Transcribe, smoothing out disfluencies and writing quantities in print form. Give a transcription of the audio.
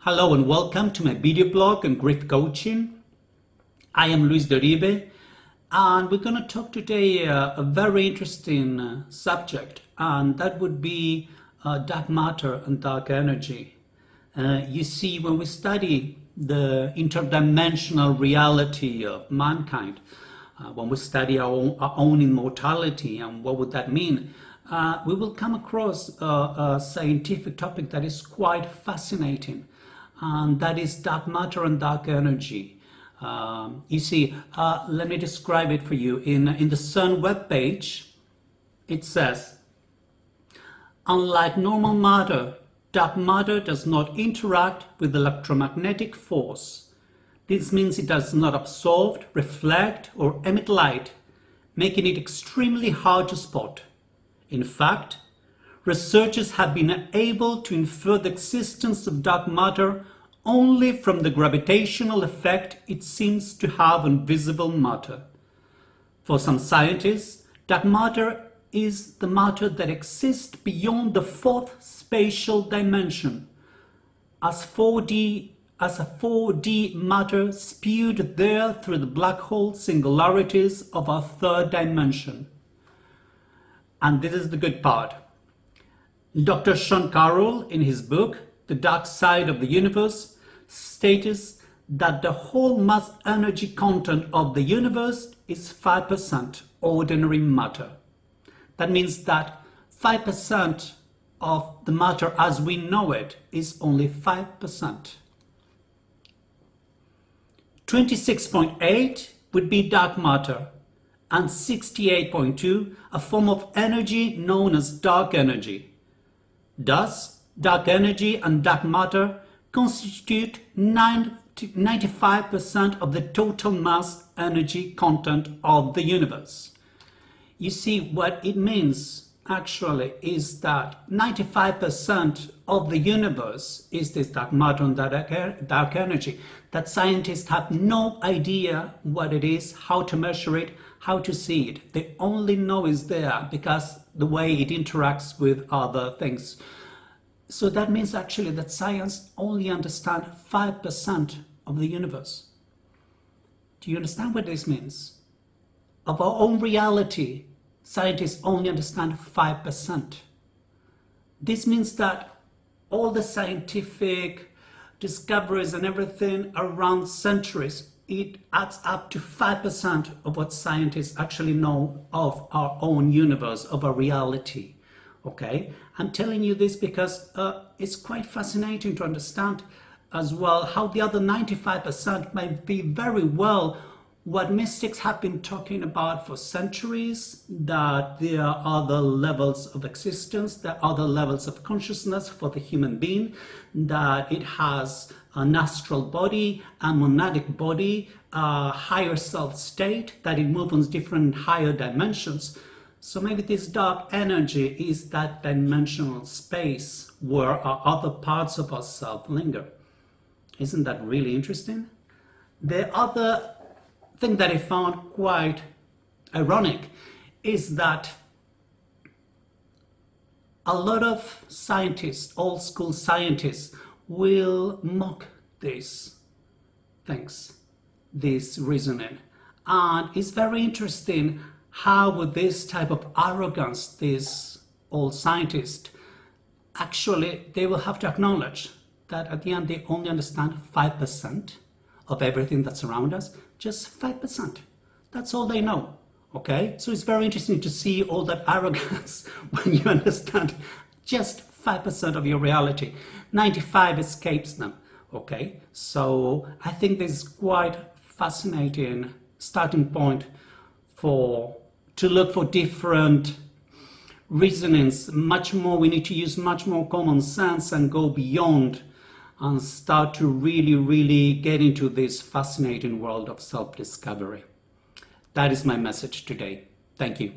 Hello and welcome to my video blog on grief coaching. I am Luis Doribe and we're going to talk today a very interesting subject, and that would be dark matter and dark energy. You see, when we study the interdimensional reality of mankind, when we study our own immortality and what would that mean, we will come across a scientific topic that is quite fascinating, and that is dark matter and dark energy. You see, let me describe it for you. In the CERN webpage, it says, unlike normal matter, dark matter does not interact with electromagnetic force. This means it does not absorb, reflect, or emit light, making it extremely hard to spot. In fact, researchers have been able to infer the existence of dark matter only from the gravitational effect it seems to have on visible matter. For some scientists, dark matter is the matter that exists beyond the fourth spatial dimension, as a 4D matter spewed there through the black hole singularities of our third dimension. And this is the good part. Dr. Sean Carroll, in his book, The Dark Side of the Universe, states that the whole mass energy content of the universe is 5% ordinary matter. That means that 5% of the matter as we know it is only 5%. 26.8 would be dark matter, and 68.2 a form of energy known as dark energy. Thus, dark energy and dark matter constitute 95% of the total mass energy content of the universe. You see, what it means actually is that 95% of the universe is this dark matter and dark energy, that scientists have no idea what it is, how to measure it, how to see it. They only know it's there because the way it interacts with other things. So that means actually that science only understands 5% of the universe. Do you understand what this means? Of our own reality, scientists only understand 5%. This means that all the scientific discoveries and everything around centuries, it adds up to 5% of what scientists actually know of our own universe, of our reality. Okay, I'm telling you this because it's quite fascinating to understand as well how the other 95% might be very well what mystics have been talking about for centuries, that there are other levels of existence, there are other levels of consciousness for the human being, that it has an astral body, a monadic body, a higher self state, that it moves on different higher dimensions. So maybe this dark energy is that dimensional space where our other parts of ourselves linger. Isn't that really interesting? The other thing that I found quite ironic is that a lot of scientists, old school scientists, will mock these things, this reasoning. And it's very interesting how with this type of arrogance, these old scientists, actually they will have to acknowledge that at the end they only understand 5% of everything that's around us, just 5%. That's all they know, okay? So it's very interesting to see all that arrogance when you understand just 5% of your reality. 95 escapes them, okay? So I think this is quite fascinating starting point to look for different reasonings. Much more, we need to use much more common sense and go beyond and start to really get into this fascinating world of self-discovery. That is my message today. Thank you.